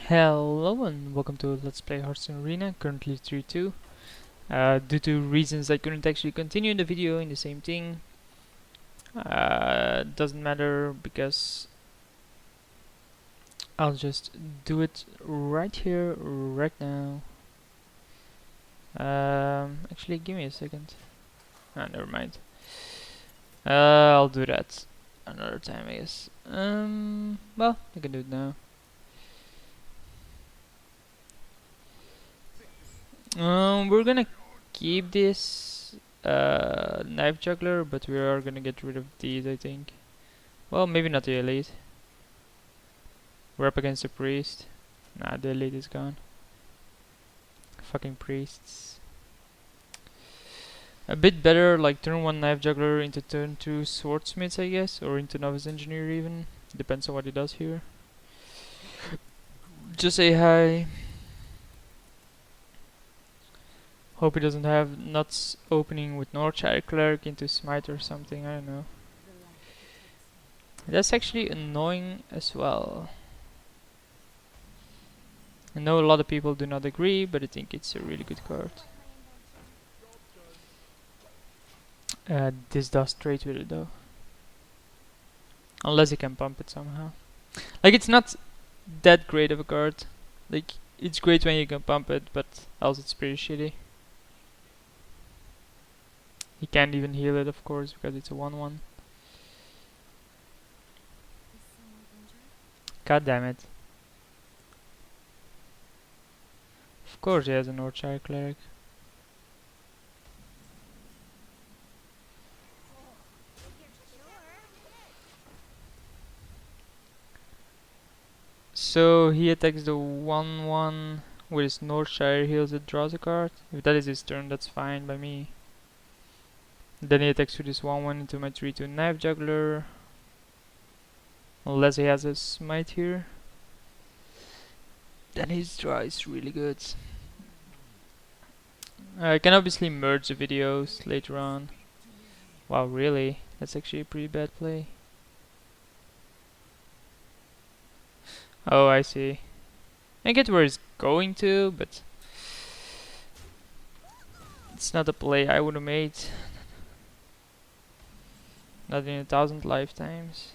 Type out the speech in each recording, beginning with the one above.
Hello and welcome to Let's Play Hearthstone Arena, currently 3-2. Due to reasons I couldn't actually continue the video in the same thing. Doesn't matter because I'll just do it right here, right now. Actually give me a second. Never mind. I'll do that another time I guess. Well, I can do it now. We're gonna keep this knife juggler, but we are gonna get rid of these, I think. Well, maybe not the elite. We're up against the priest. Nah, the elite is gone. Fucking priests. A bit better, like turn 1 knife juggler into turn 2 swordsmiths, I guess, or into novice engineer even. Depends on what he does here. Just say hi. Hope he doesn't have nuts opening with Northshire Cleric into Smite or something, I don't know. That's actually annoying as well. I know a lot of people do not agree, but I think it's a really good card. This does trade with it though. Unless he can pump it somehow. Like, it's not that great of a card. Like, it's great when you can pump it, but else it's pretty shitty. He can't even heal it, of course, because it's a 1-1. God damn it. Of course he has a Northshire Cleric. So he attacks the 1-1 with his Northshire, heals it, draws a card. If that is his turn, that's fine by me. Then he attacks with his 1-1 into my 3-2 knife juggler. Unless he has a smite here. Then his draw is really good. I can obviously merge the videos later on. Wow, really? That's actually a pretty bad play. Oh, I see. I get where he's going to, but it's not a play I would have made. Not in 1,000 lifetimes.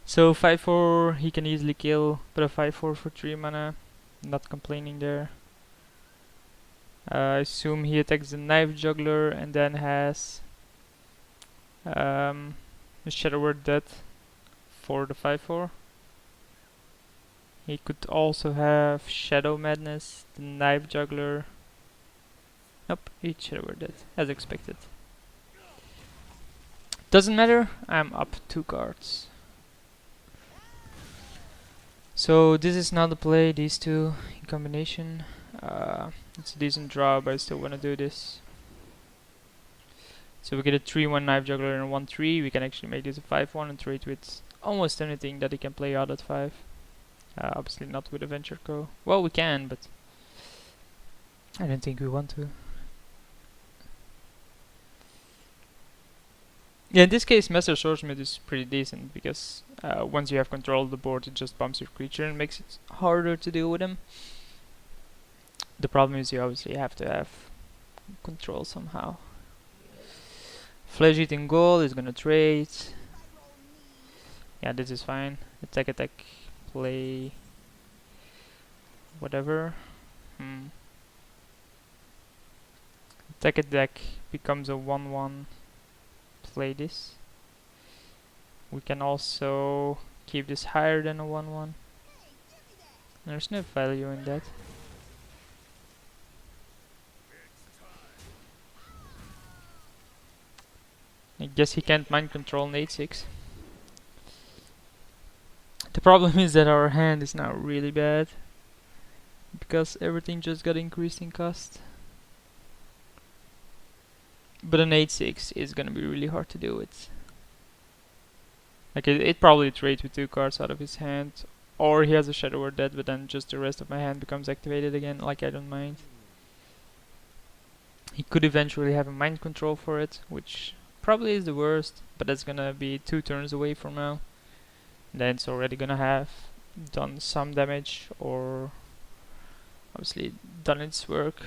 So 5-4 he can easily kill, but a 5-4 for 3 mana. Not complaining there. I assume he attacks the knife juggler and then has the Shadow Word Death for the 5-4. He could also have Shadow Madness, the knife juggler. Nope, he Shadow Word Death, as expected. Doesn't matter, I'm up 2 cards. So this is now the play, these two in combination. It's a decent draw, but I still want to do this. So we get a 3-1 knife juggler and a 1-3. We can actually make this a 5-1 and trade with almost anything that he can play out at 5. Obviously not with Adventure Co. Well, we can, but I don't think we want to. Yeah, in this case, Master Swordsmith is pretty decent because once you have control of the board, it just bumps your creature and makes it harder to deal with him. The problem is you obviously have to have control somehow. Flesh Eating Gold is gonna trade. Yeah, this is fine. Attack, attack, play. Whatever. Attack, attack becomes a 1-1. Play this. We can also keep this higher than a 1-1. There's no value in that. I guess he can't mind control an 8-6. The problem is that our hand is now really bad because everything just got increased in cost. But an 8-6 is gonna be really hard to deal with. Like it probably trades with 2 cards out of his hand, or he has a Shadow Word Dead, but then just the rest of my hand becomes activated again. Like, I don't mind. He could eventually have a mind control for it, which probably is the worst, but that's gonna be 2 turns away from now. Then it's already gonna have done some damage, or obviously done its work.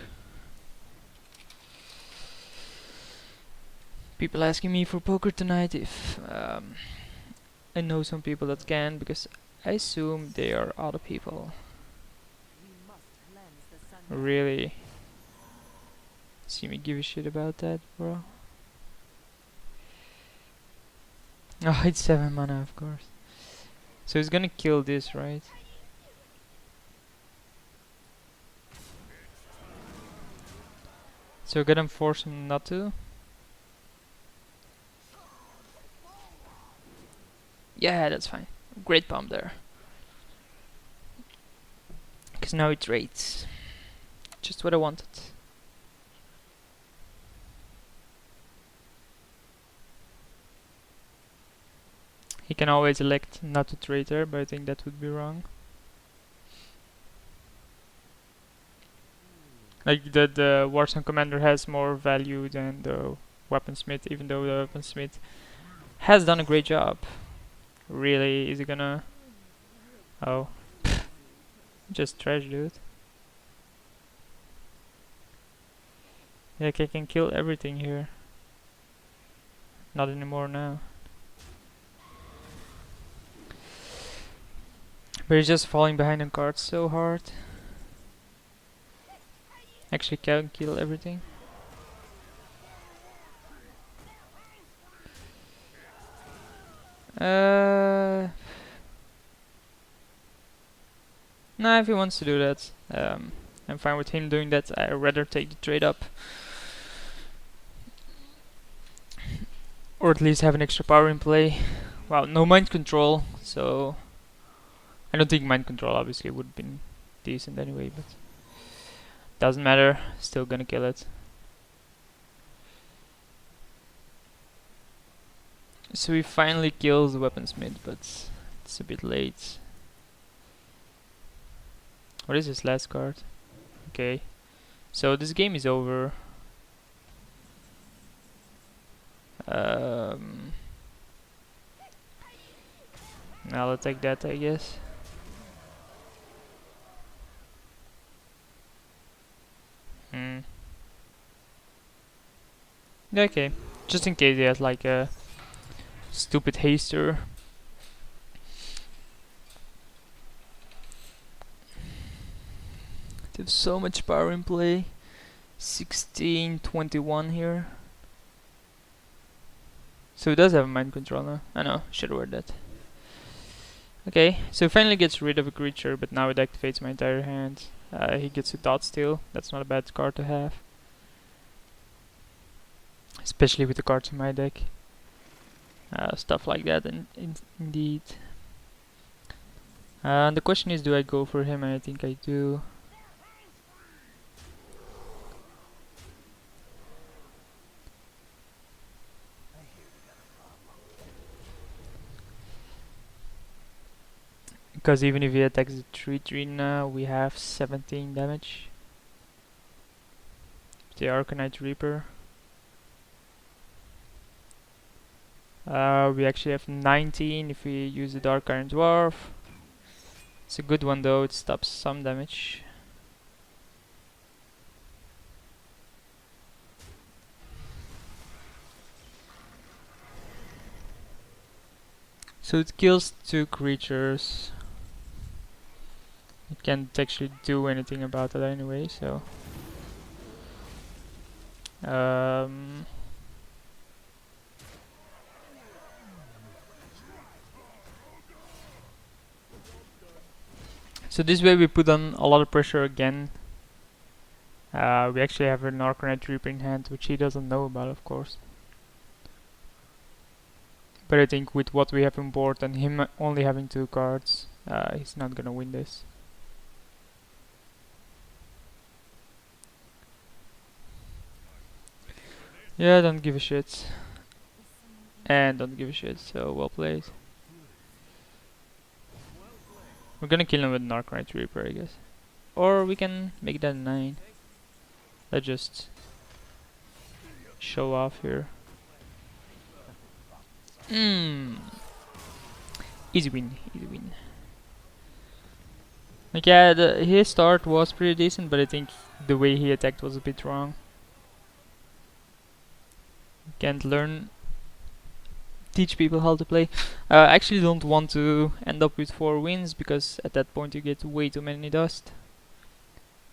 People asking me for poker tonight if I know some people that can, because I assume they are other people. Really? See me give a shit about that, bro? Oh, it's 7 mana, of course. So he's gonna kill this, right? So gonna force him not to? Yeah, that's fine. Great bomb there. Because now it rates. Just what I wanted. He can always elect not to trade there, but I think that would be wrong. Like the Warzone Commander has more value than the Weaponsmith, even though the Weaponsmith has done a great job. Really, is he gonna... Oh. Just trash, dude. Yeah, I can kill everything here. Not anymore now. But he's just falling behind on cards so hard. Actually can kill everything. Nah, if he wants to do that, I'm fine with him doing that. I'd rather take the trade up. Or at least have an extra power in play. Well, no mind control, so I don't think mind control obviously would have been decent anyway, but doesn't matter, still gonna kill it. So he finally kills the Weaponsmith, but it's a bit late. What is his last card? Okay, so this game is over. I'll attack that, I guess. Okay, just in case he has like a stupid haster. They have so much power in play. 16-21 here. So he does have a mind control now. I know, should have read that. Okay, so he finally gets rid of a creature, but now it activates my entire hand. He gets a dot steal. That's not a bad card to have. Especially with the cards in my deck. Stuff like that, indeed. The question is, do I go for him? And I think I do. Because even if he attacks the 3/3 now, we have 17 damage. The Arcanite Reaper. We actually have 19 if we use the Dark Iron Dwarf. It's a good one though, it stops some damage. So it kills 2 creatures. It can't actually do anything about it anyway, so... So this way we put on a lot of pressure again. We actually have an Arcanite Reaper in hand, which he doesn't know about, of course. But I think with what we have on board and him only having 2 cards, he's not gonna win this. Yeah, don't give a shit. And don't give a shit, so well played. We're gonna kill him with an Arcanite Reaper, I guess. Or we can make that a 9. Let's just show off here. Easy win, easy win. Like, yeah, his start was pretty decent, but I think the way he attacked was a bit wrong. Can't teach people how to play. I actually don't want to end up with 4 wins, because at that point you get way too many dust.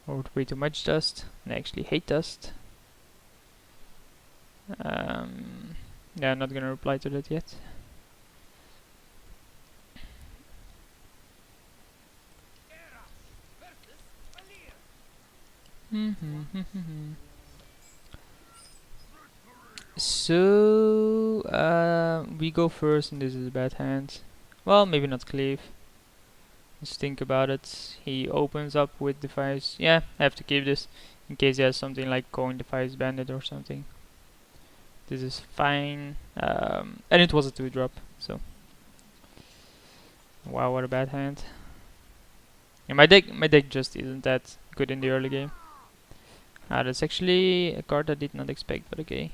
Or way too much dust, and I actually hate dust. Yeah, I'm not gonna reply to that yet. So we go first, and this is a bad hand. Well, maybe not cleave. Let's think about it. He opens up with Defies. Yeah, I have to keep this in case he has something like Coin Defies Bandit or something. This is fine. And it was a 2-drop, so. Wow, what a bad hand. And my deck just isn't that good in the early game. That's actually a card I did not expect, but okay.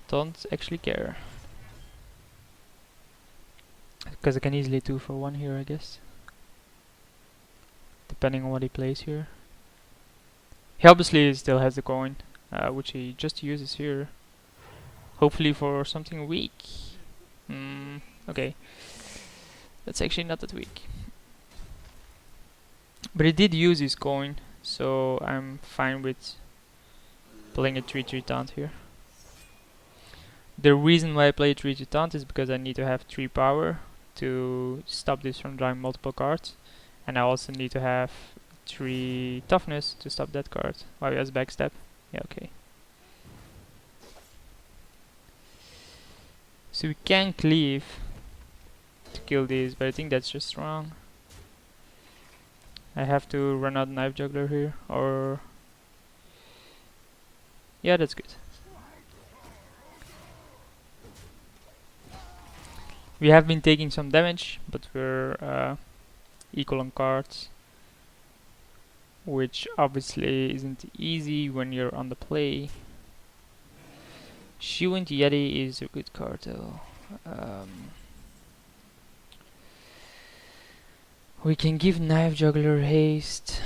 Don't actually care. Because I can easily 2 for 1 here, I guess. Depending on what he plays here. He obviously still has the coin, which he just uses here. Hopefully for something weak. Okay. That's actually not that weak. But he did use his coin, so I'm fine with playing a 3/3 taunt here. The reason why I play 3/3 taunt is because I need to have 3 power to stop this from drawing multiple cards, and I also need to have 3 toughness to stop that card. Wow, he has backstab. Yeah, okay. So we can cleave to kill these, but I think that's just wrong. I have to run out Knife Juggler here, or... yeah, that's good. We have been taking some damage, but we're equal on cards, which obviously isn't easy when you're on the play. Shuant Yeti is a good card though. We can give Knife Juggler haste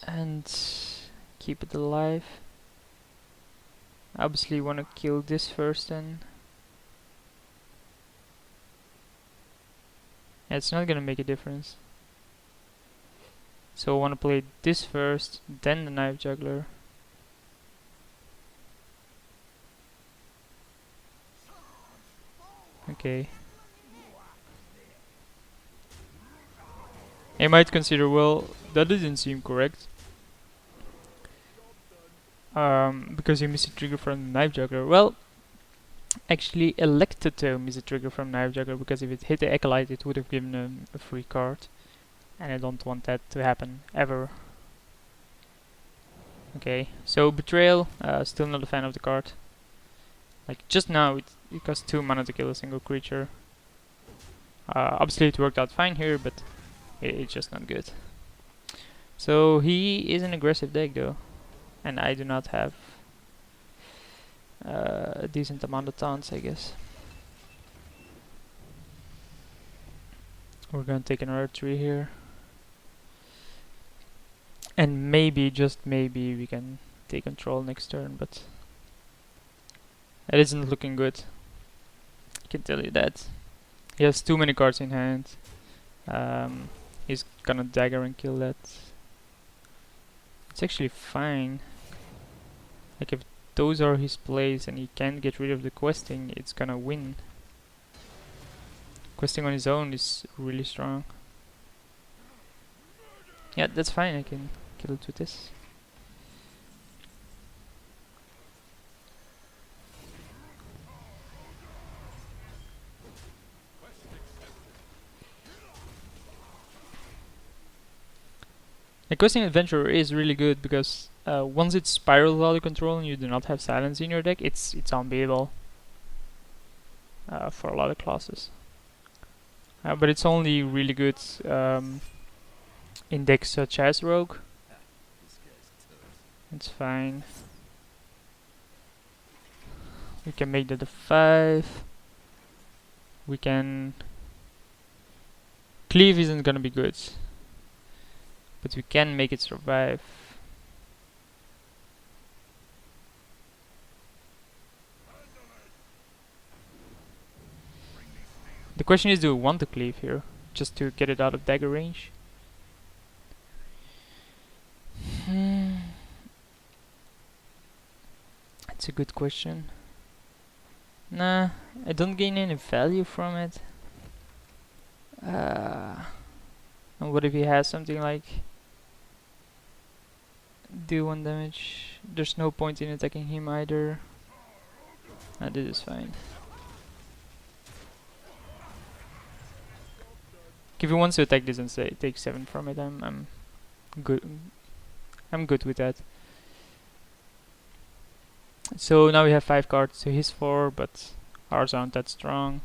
and keep it alive. Obviously want to kill this first then. Yeah, it's not gonna make a difference. So I want to play this first, then the Knife Juggler. Okay. I might consider, well, that doesn't seem correct. Because you miss a trigger from the Knife Juggler. Well, actually elected to miss a trigger from Knife Juggler, because if it hit the Acolyte it would have given him a free card. And I don't want that to happen, ever. Okay, so Betrayal, still not a fan of the card. Like, just now it costs 2 mana to kill a single creature. Obviously it worked out fine here, but it's just not good. So he is an aggressive deck though, and I do not have a decent amount of taunts, I guess. We're gonna take another 3 here. And maybe, just maybe, we can take control next turn, but it isn't looking good. I can tell you that. He has too many cards in hand. He's gonna dagger and kill that. It's actually fine. Like, if those are his plays and he can't get rid of the questing, it's gonna win. Questing on his own is really strong. Yeah, that's fine, I can kill it with this. The Questing Adventurer is really good because once it spirals out of control and you do not have silence in your deck, it's unbeatable for a lot of classes. But it's only really good in decks such as Rogue. It's fine. We can make that a 5. We can... Cleave isn't gonna be good, but we can make it survive. The question is, do we want to cleave here, just to get it out of dagger range? That's a good question. Nah, I don't gain any value from it. And what if he has something like do 1 damage? There's no point in attacking him either. This is fine. If he wants to attack this and say take 7 from it, I'm good. I'm good with that. So now we have 5 cards to his 4, but ours aren't that strong,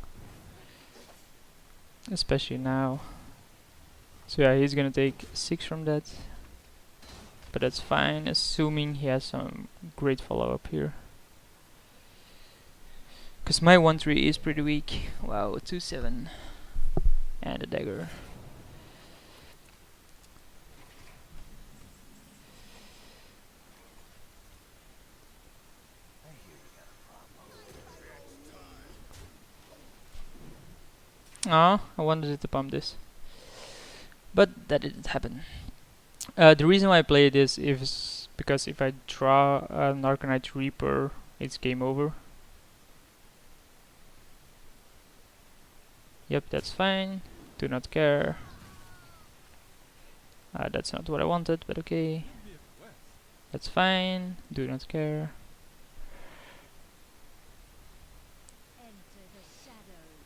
especially now. So yeah, he's gonna take 6 from that, but that's fine, assuming he has some great follow-up here. Cause my 1-3 is pretty weak. Wow, 2-7 and a dagger. Ah, I wanted it to pump this, but that didn't happen. The reason why I play this is because if I draw an Arcanite Reaper, it's game over. Yep, that's fine. Do not care. That's not what I wanted, but okay. That's fine. Do not care.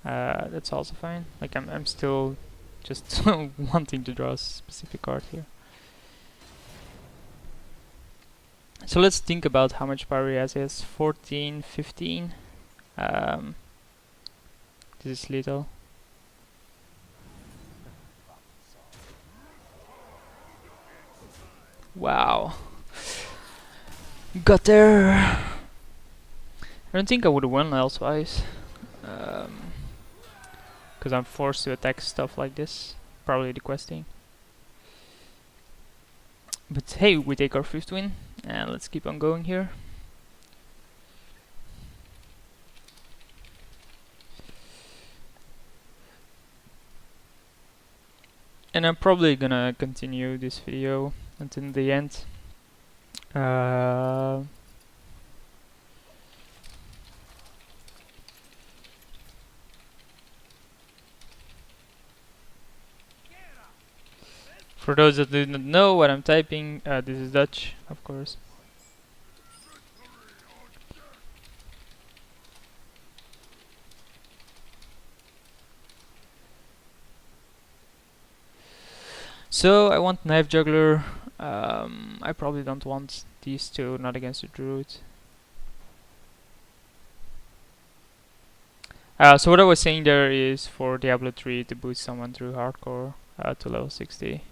That's also fine. Like I'm still just wanting to draw a specific card here. So let's think about how much power he has. He has 14, 15. This is little. Wow. Got there. I don't think I would have won elsewise. Because I'm forced to attack stuff like this. Probably the questing. But hey, we take our 5th win. And let's keep on going here. And I'm probably gonna continue this video until the end. For those that do not know what I'm typing, this is Dutch, of course. So I want Knife Juggler. I probably don't want these two, not against the Druid. So what I was saying there is for Diablo 3 to boost someone through hardcore to level 60.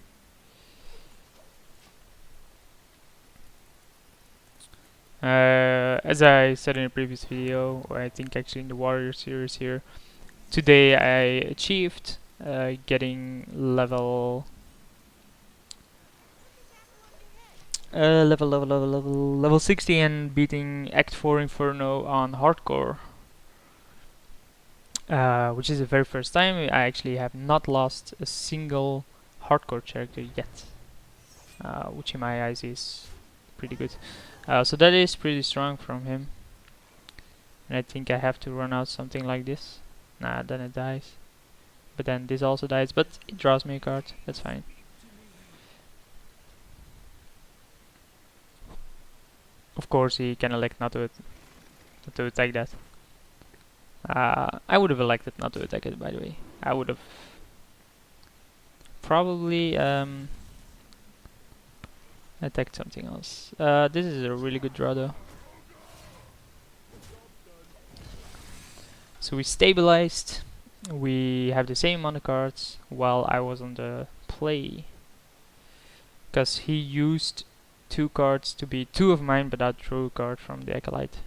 As I said in a previous video, or I think actually in the Warrior series here, today I achieved getting level 60 and beating Act 4 Inferno on hardcore, which is the very first time. I actually have not lost a single hardcore character yet, which in my eyes is pretty good. So that is pretty strong from him, and I think I have to run out something like this. Nah, then it dies, but then this also dies, but it draws me a card. That's fine. Of course, he can elect not to attack that. I would have elected not to attack it, by the way. I would have probably attacked something else. This is a really good draw though. So we stabilized. We have the same amount of cards while I was on the play. Because he used 2 cards to be 2 of mine, but I drew a card from the Acolyte.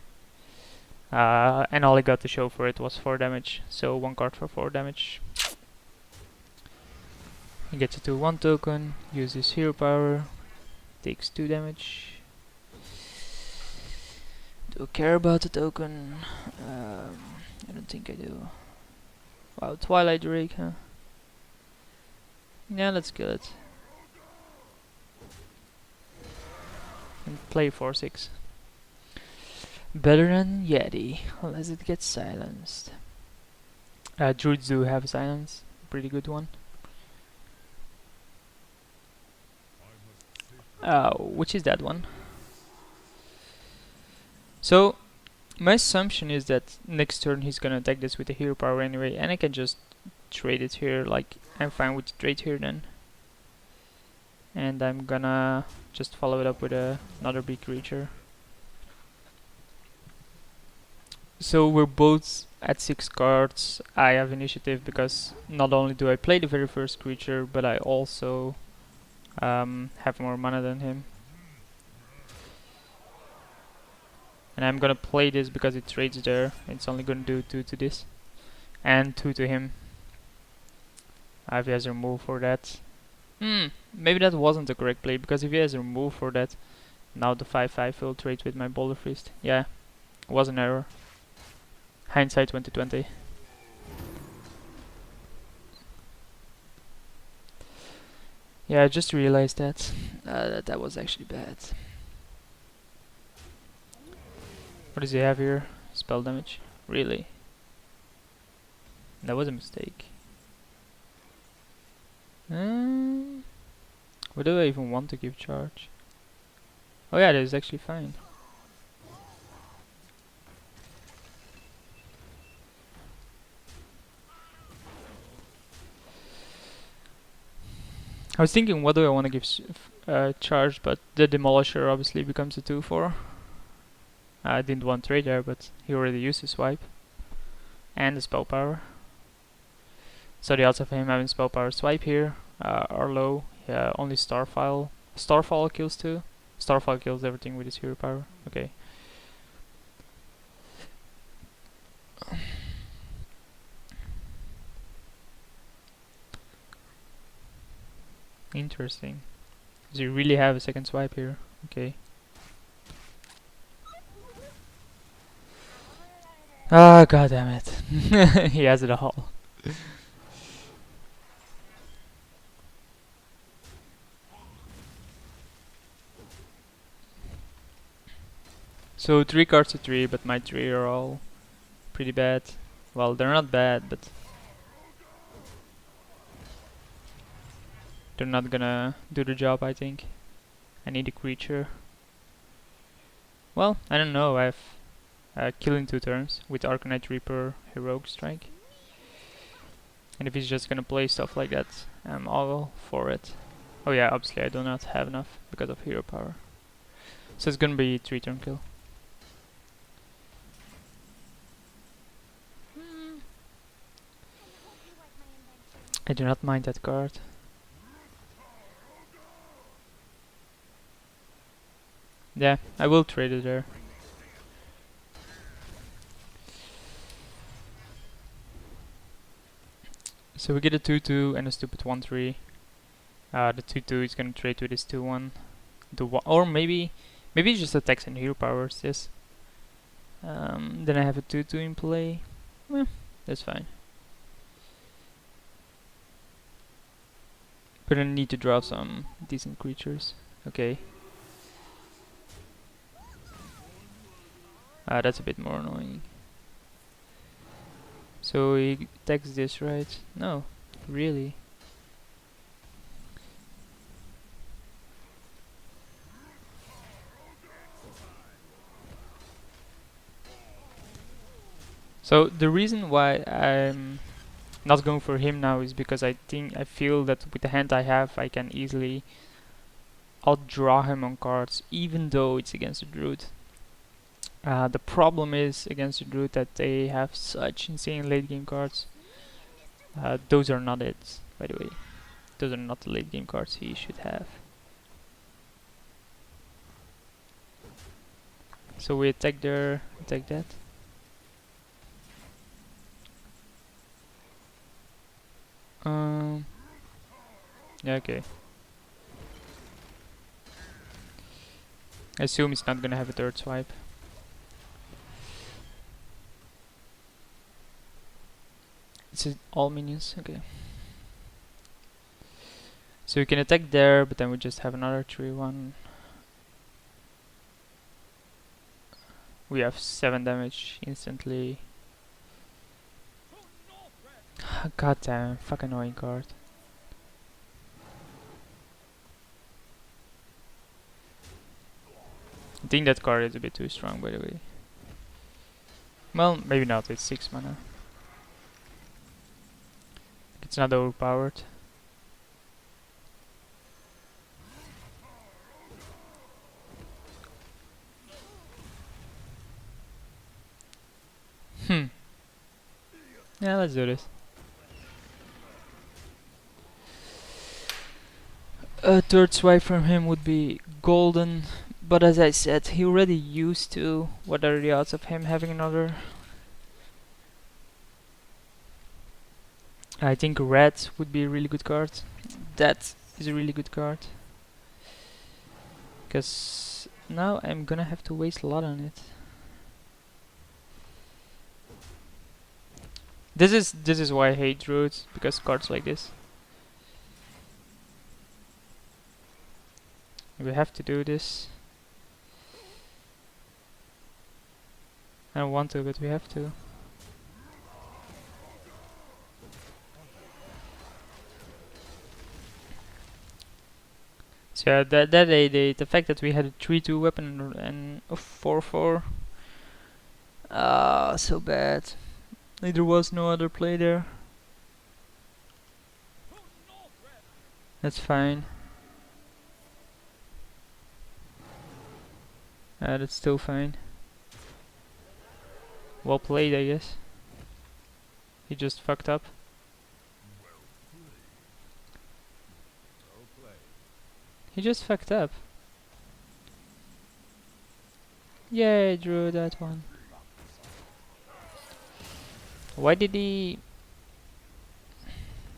And all I got to show for it was 4 damage, so 1 card for 4 damage. He gets a 2/1 token, uses hero power, takes 2 damage. Do I care about the token? I don't think I do. Wow, Twilight Drake, huh? Yeah, let's kill it. And play 4/6. Better than Yeti, unless it gets silenced. Druids do have silence, pretty good one. Which is that one? So, my assumption is that next turn he's gonna attack this with a hero power anyway, and I can just trade it here, like, I'm fine with the trade here then. And I'm gonna just follow it up with another big creature. So we're both at 6 cards. I have initiative because not only do I play the very first creature, but I also have more mana than him. And I'm gonna play this because it trades there. It's only gonna do 2 to this. And 2 to him. If he has a remove for that. Maybe that wasn't the correct play, because if he has a remove for that, now the 5/5 will trade with my Boulder Fist. Yeah, it was an error. Hindsight 2020. Yeah, I just realized that. That was actually bad. What does he have here? Spell damage. Really? That was a mistake. What do I even want to give charge? Oh yeah, that is actually fine. I was thinking, what do I want to give charge, but the Demolisher obviously becomes a 2/4. I didn't want trade there, but he already used his swipe. And the spell power. So the odds of him having spell power swipe here are low. Yeah, only Starfall. Starfall kills too. Starfall kills everything with his hero power. Okay. Interesting. Does he really have a second swipe here? Okay. Ah, god damn it. He has it all. So 3 cards to 3, but my 3 are all pretty bad. Well, they're not bad, but they're not gonna do the job, I think. I need a creature. Well, I don't know, I have kill in 2 turns with Arcanite Reaper, Heroic Strike. And if he's just gonna play stuff like that, I'm all for it. Oh yeah, obviously I do not have enough because of hero power. So it's gonna be 3 turn kill. I do not mind that card. Yeah, I will trade it there. So we get a 2/2 and a stupid 1/3. The 2/2 is gonna trade with this 2/1. Or maybe it just attacks and hero powers this. Then I have a 2/2 in play. Well, that's fine. But I need to draw some decent creatures. Okay. That's a bit more annoying. So he attacks this, right? No, really. So the reason why I'm not going for him now is because I feel that with the hand I have, I can easily outdraw him on cards, even though it's against a Druid. The problem is against the Druid that they have such insane late game cards. Those are not it, by the way. Those are not the late game cards he should have. So we attack there, attack that. Yeah, okay. I assume it's not gonna have a third swipe. It's all minions, okay. So we can attack there, but then we just have another 3-1. We have 7 damage instantly. God damn, fucking annoying card. I think that card is a bit too strong, by the way. Well, maybe not, it's 6 mana. It's not overpowered. Yeah, let's do this. A third swipe from him would be golden, but as I said, he already used to. What are the odds of him having another? I think red would be a really good card. That is a really good card. Because now I'm gonna have to waste a lot on it. This is why I hate druids, because cards like this. We have to do this. I don't want to, but we have to. So yeah, the fact that we had a 3-2 weapon and a 4-4. Ah, so bad. There was no other play there. That's fine. That's still fine. Well played, I guess. He just fucked up. He just fucked up. Yeah, I drew that one. Why did he...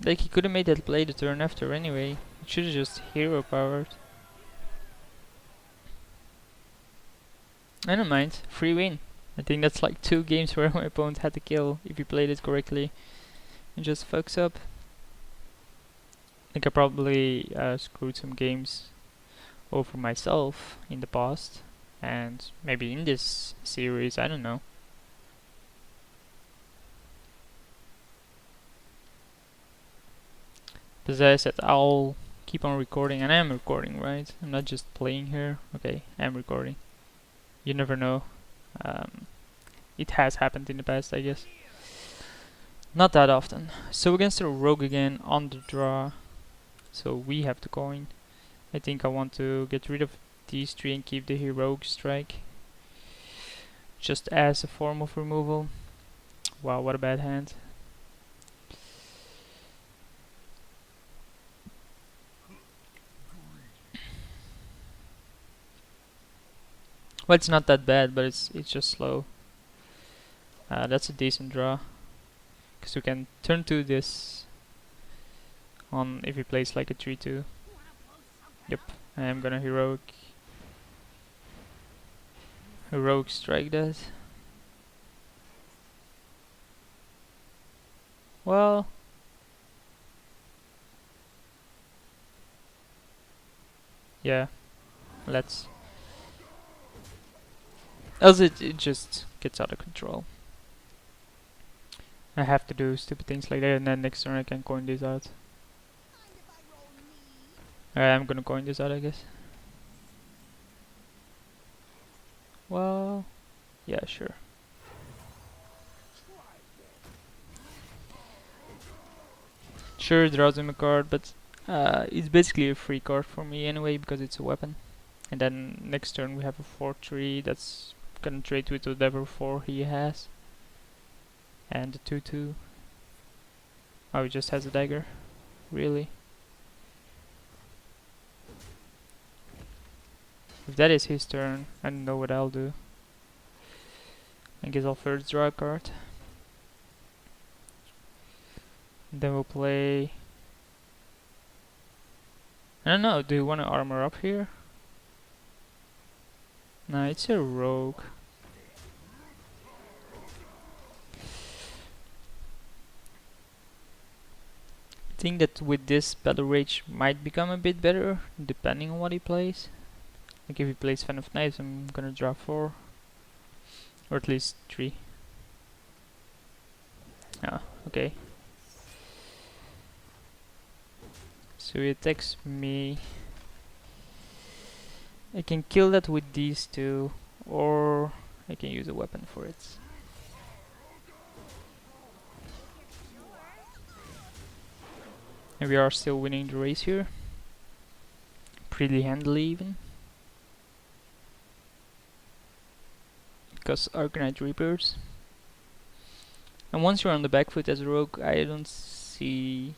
Like, he could have made that play the turn after anyway. He should have just hero powered. I don't mind. Free win. I think that's like 2 games where my opponent had to kill if he played it correctly. And just fucks up. I think I probably screwed some games over myself in the past. And maybe in this series, I don't know. But as I said, I'll keep on recording, and I am recording, right? I'm not just playing here. Okay, I'm recording. You never know. It has happened in the past, I guess. Not that often. So against a rogue again on the draw. So we have the coin. I think I want to get rid of these 3 and keep the heroic strike. Just as a form of removal. Wow, what a bad hand. Well, it's not that bad, but it's just slow. That's a decent draw. Because we can turn to this on if he plays like a 3-2. Yep, I am gonna heroic strike that. Well, yeah, let's. Else it just gets out of control. I have to do stupid things like that, and then next turn I can coin this out. I'm gonna coin this out, I guess. Well, yeah, sure. Sure, draws him a card, but it's basically a free card for me anyway because it's a weapon. And then next turn we have a 4-3 that's gonna trade with whatever 4 he has. And the 2-2. Oh, he just has a dagger. Really? If that is his turn, I don't know what I'll do. I guess I'll first draw a card. Then we'll play... I don't know, do you want to armor up here? No, it's a rogue. I think that with this Battle Rage might become a bit better, depending on what he plays. Like if he plays Fan of Knives, I'm gonna draw 4. Or at least 3. Ah, okay. So he attacks me. I can kill that with these two, or I can use a weapon for it. And we are still winning the race here. Pretty handily even. Because Arcanite Reapers. And once you're on the back foot as a rogue, I don't see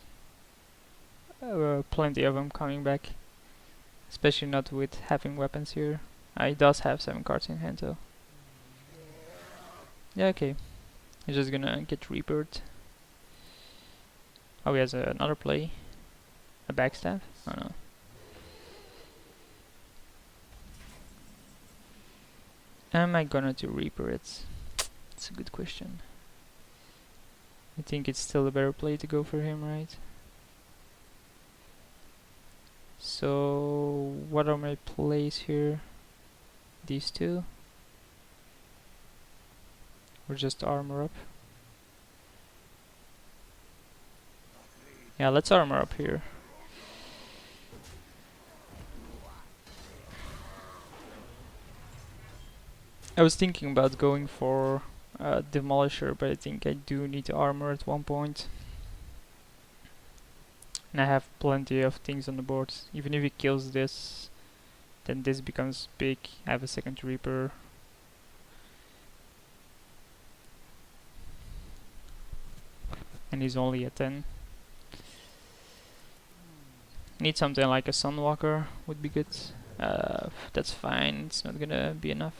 plenty of them coming back. Especially not with having weapons here. He does have 7 cards in hand though. Yeah, okay. He's just gonna get Reapered. Oh, he has another play. A backstab? Oh no. Am I gonna do Reaper it? It's a good question. I think it's still a better play to go for him, right? So, what are my plays here? These two? Or just armor up? Yeah, let's armor up here. I was thinking about going for Demolisher, but I think I do need to armor at one point. And I have plenty of things on the board. Even if he kills this, then this becomes big. I have a second Reaper. And he's only at 10. Need something like a Sunwalker would be good. That's fine, it's not gonna be enough.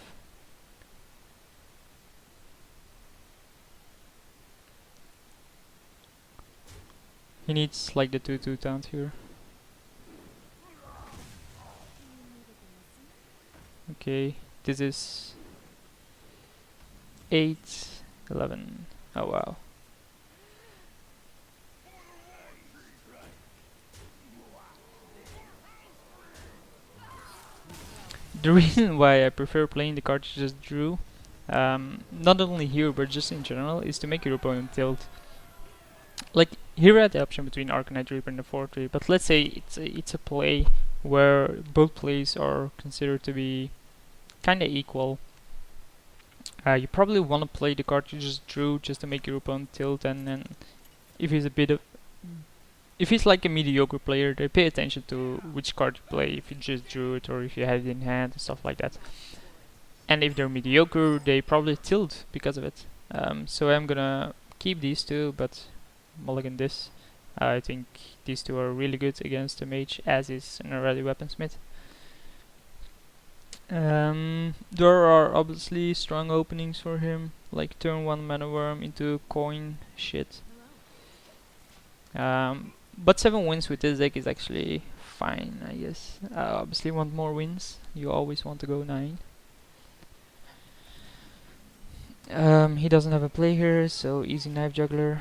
He needs like the 2/2 taunt here. Okay, this is 8, 11. Oh wow. The reason why I prefer playing the card you just drew, not only here but just in general, is to make your opponent tilt. Like here I had the option between Arcanite Reaper and the 4/3, but let's say it's a play where both plays are considered to be kinda equal. You probably want to play the card you just drew just to make your opponent tilt, and then if he's like a mediocre player, they pay attention to which card you play, if you just drew it or if you had it in hand and stuff like that. And if they're mediocre, they probably tilt because of it. So I'm gonna keep these two, but mulligan this. I think these two are really good against the mage, as is an already weaponsmith. There are obviously strong openings for him, like turn 1 mana worm into coin shit. But 7 wins with this deck is actually fine, I guess. Obviously want more wins, you always want to go 9. He doesn't have a play here, so easy Knife Juggler.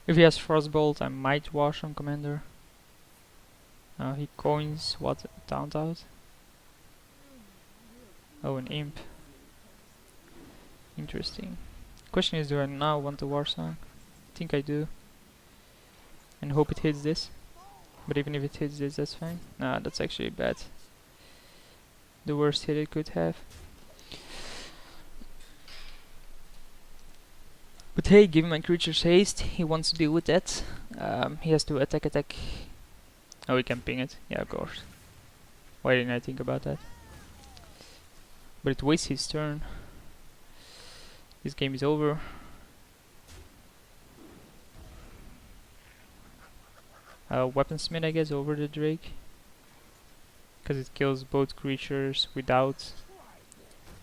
If he has Frostbolt, I might wash on Commander. He coins what? Taunt out? Oh, an Imp. Interesting. Question is, do I now want to Warsong? I think I do. And hope it hits this. But even if it hits this, that's fine. Nah, that's actually bad. The worst hit it could have. But hey, give my creatures haste. He wants to deal with that. He has to attack. Oh, we can ping it. Yeah, of course. Why didn't I think about that? But it wastes his turn. This game is over. Weaponsmith, I guess, over the Drake. Because it kills both creatures without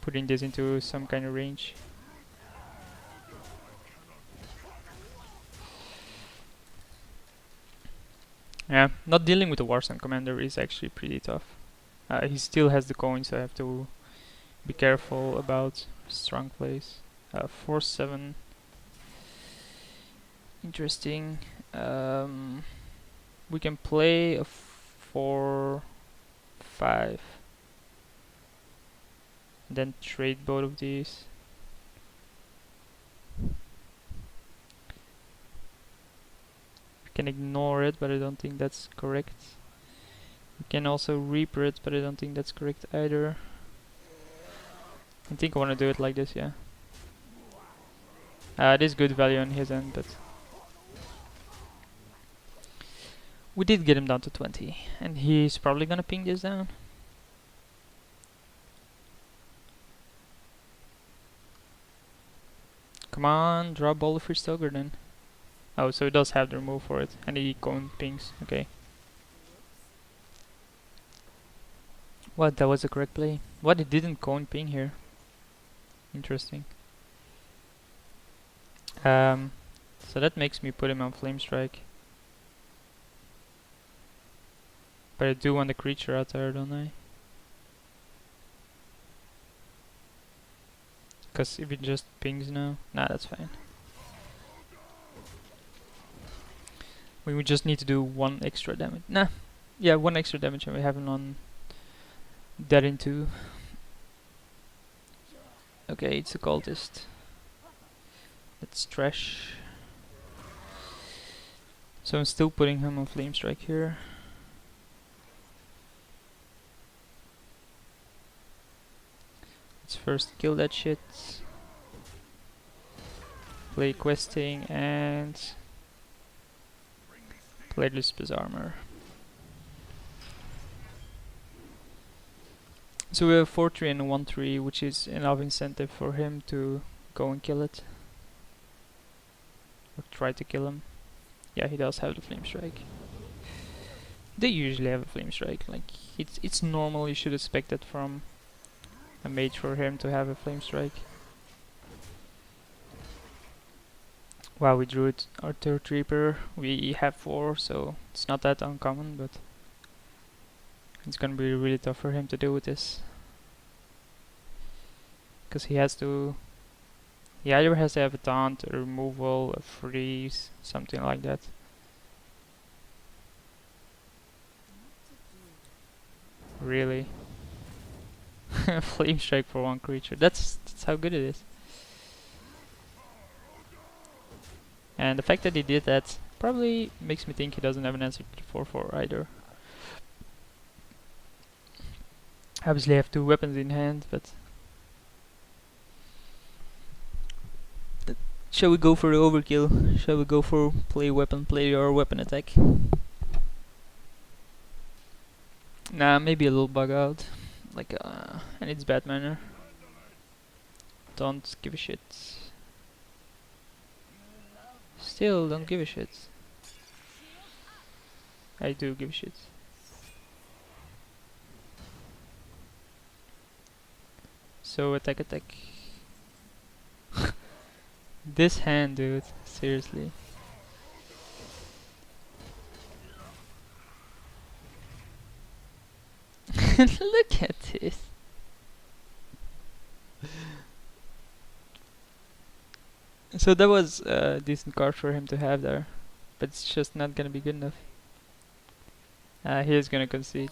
putting this into some kind of range. Yeah, not dealing with the Warsong commander is actually pretty tough. He still has the coin, so I have to be careful about strong plays. 4-7. Interesting. We can play a 4-5. Then trade both of these. We can ignore it, but I don't think that's correct. We can also Reaper it, but I don't think that's correct either. I think I want to do it like this, yeah. It is good value on his end, but we did get him down to 20, and he's probably gonna ping this down. Come on, draw Boulder for Stoker then. Oh, so it does have the remove for it, and he coin pings, okay. What, that was the correct play? What, it didn't coin ping here? Interesting. So that makes me put him on Flame Strike. But I do want the creature out there, don't I? Because if it just pings now, nah, that's fine. We would just need to do 1 extra damage. Nah, yeah, 1 extra damage, and we have him on that into. Okay, it's a cultist. That's trash. So I'm still putting him on Flame Strike here. Let's first kill that shit. Play questing and play Lisbeth armor. So we have 4-3 and a 1-3, which is enough incentive for him to go and kill it. Or try to kill him. Yeah, he does have the Flame Strike. They usually have a Flame Strike. Like, it's normal, you should expect that from a mage for him to have a Flame Strike. Wow, we drew it our third Reaper. We have 4, so it's not that uncommon, but it's gonna be really tough for him to deal with this. Because he has to... He either has to have a taunt, a removal, a freeze, something like that. Really? Flame Strike for 1 creature. That's how good it is. And the fact that he did that probably makes me think he doesn't have an answer to 4-4 either. Obviously I have 2 weapons in hand, but... Shall we go for the overkill? Shall we go for play weapon, play your weapon attack? Nah, maybe a little bug out. Like, and it's bad manner. Don't give a shit. Still don't give a shit. I do give a shit. So attack. This hand, dude. Seriously. Look at this. So that was a decent card for him to have there, but it's just not gonna be good enough. He is gonna concede.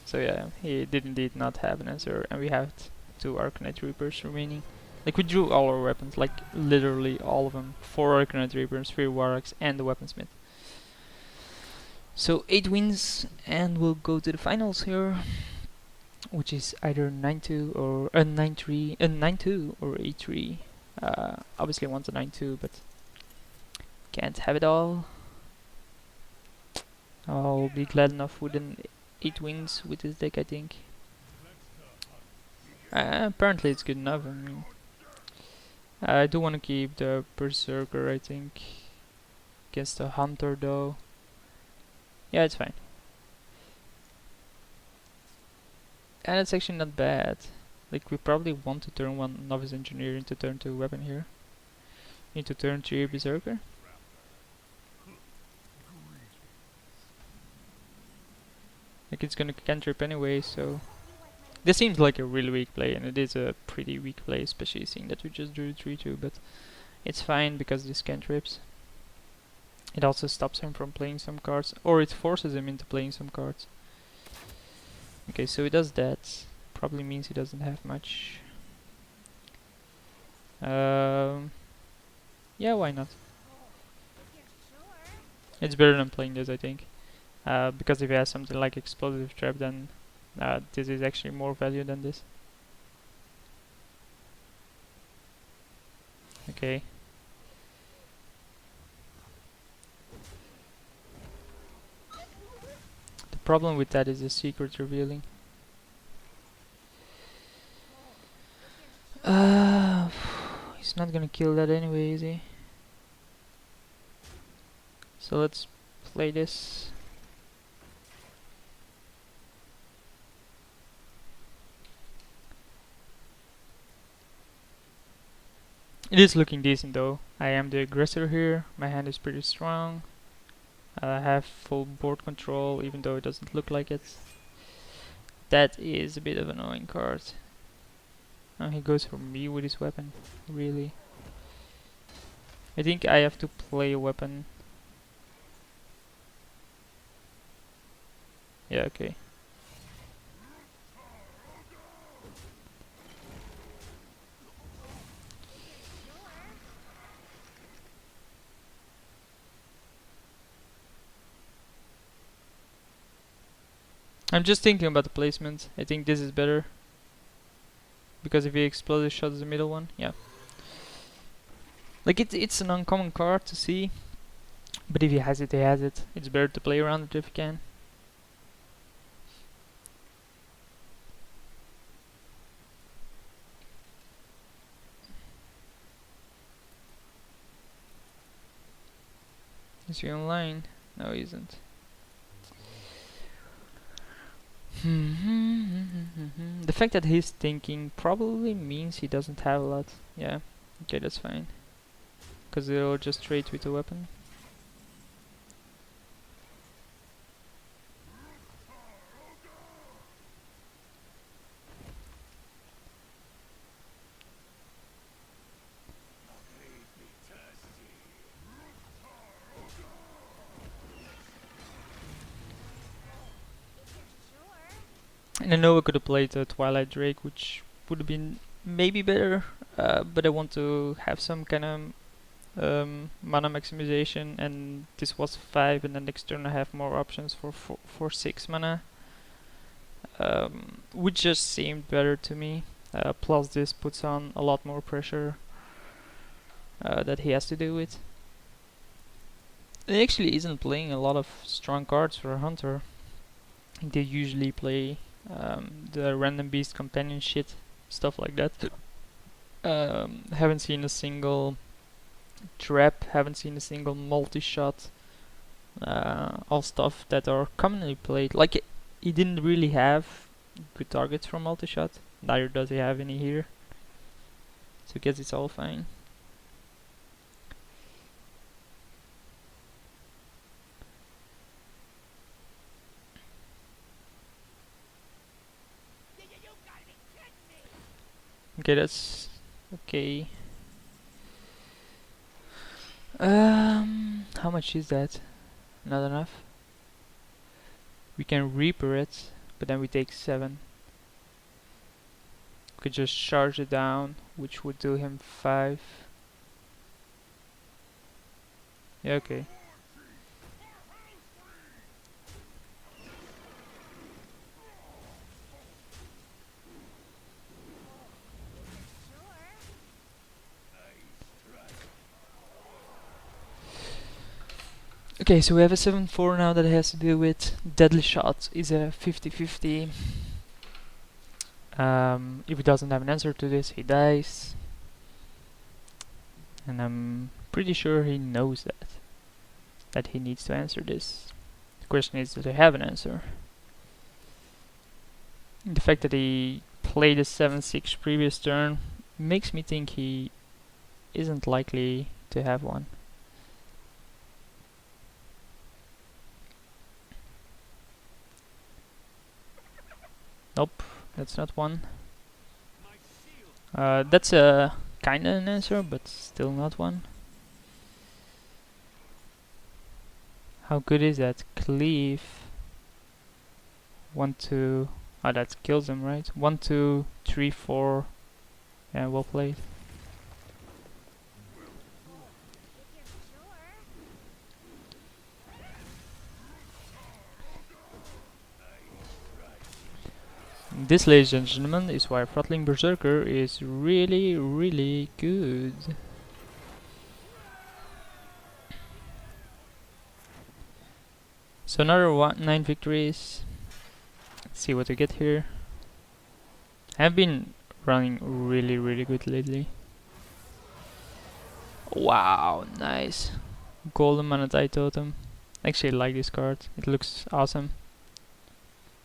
So yeah, he did indeed not have an answer, and we have 2 Arcanite Reapers remaining. Like, we drew all our weapons, like literally all of them. 4 Arcanite Reapers, 3 Warrocks, and the Weaponsmith. So 8 wins, and we'll go to the finals here, which is either 9-2 or 9-3, 9-2 or 8-3. Obviously I want a 9-2, but can't have it all. I'll be glad enough with an 8 wins with this deck, I think. Apparently it's good enough. I mean, I do want to keep the Berserker, I think, against the Hunter though. Yeah, it's fine. And it's actually not bad. Like, we probably want to turn 1 Novice Engineer into turn 2 weapon here. Into turn 3 Berserker. Like, it's gonna cantrip anyway, so... This seems like a really weak play, and it is a pretty weak play, especially seeing that we just drew 3-2, but it's fine because this cantrips. It also stops him from playing some cards, or it forces him into playing some cards. Okay, so he does that. Probably means he doesn't have much. Yeah, why not? It's better than playing this, I think. Because if he has something like Explosive Trap, then this is actually more value than this. Okay. The problem with that is the secret revealing. He's not gonna kill that anyway, is he? So let's play this. It is looking decent though. I am the aggressor here. My hand is pretty strong. I have full board control, even though it doesn't look like it. That is a bit of an annoying card. Oh, he goes for me with his weapon. Really? I think I have to play a weapon. Yeah, okay. I'm just thinking about the placement. I think this is better. Because if he explosive shots the middle one, yeah. Like, it's an uncommon card to see. But if he has it, he has it. It's better to play around it if you can. Is he online? No, he isn't. The fact that he's thinking probably means he doesn't have a lot. Yeah, okay, that's fine. Because they'll just trade with the weapon. And I know I could have played Twilight Drake, which would have been maybe better, but I want to have some kind of mana maximization, and this was 5, and then next turn I have more options for 6 mana, which just seemed better to me. Plus this puts on a lot more pressure that he has to deal with. He actually isn't playing a lot of strong cards for a hunter. They usually play the random beast companion shit, stuff like that. Haven't seen a single trap, haven't seen a single multi-shot. All stuff that are commonly played. Like, he didn't really have good targets for multi-shot, neither does he have any here. So I guess it's all fine. Okay, that's okay. How much is that? Not enough. We can Reaper it, but then we take 7. Could just charge it down, which would do him 5. Yeah, okay. Okay, so we have a 7-4 now that has to deal with. Deadly Shot is a 50-50. If he doesn't have an answer to this, he dies. And I'm pretty sure he knows that he needs to answer this. The question is, does he have an answer? The fact that he played a 7-6 previous turn. Makes me think he isn't likely to have one. Nope, that's not one. That's a kinda an answer, but still not one. How good is that? Cleave. 1, 2. Oh, that kills him, right? 1, 2, 3, 4. Yeah, well played. This, ladies and gentlemen, is why Throttling Berserker is really, really good. So another 9 victories. Let's see what we get here. I've been running really, really good lately. Wow, nice. Golden Manatite Totem. Actually, I like this card. It looks awesome.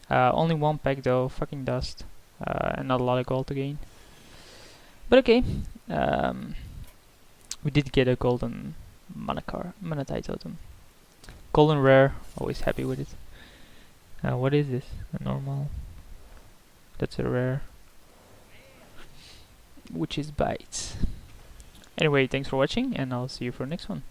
Only one pack though, fucking dust. And not a lot of gold to gain. But okay. We did get a golden Manatite Totem. Golden rare, always happy with it. What is this? A normal. That's a rare. Which is bites. Anyway, thanks for watching, and I'll see you for the next one.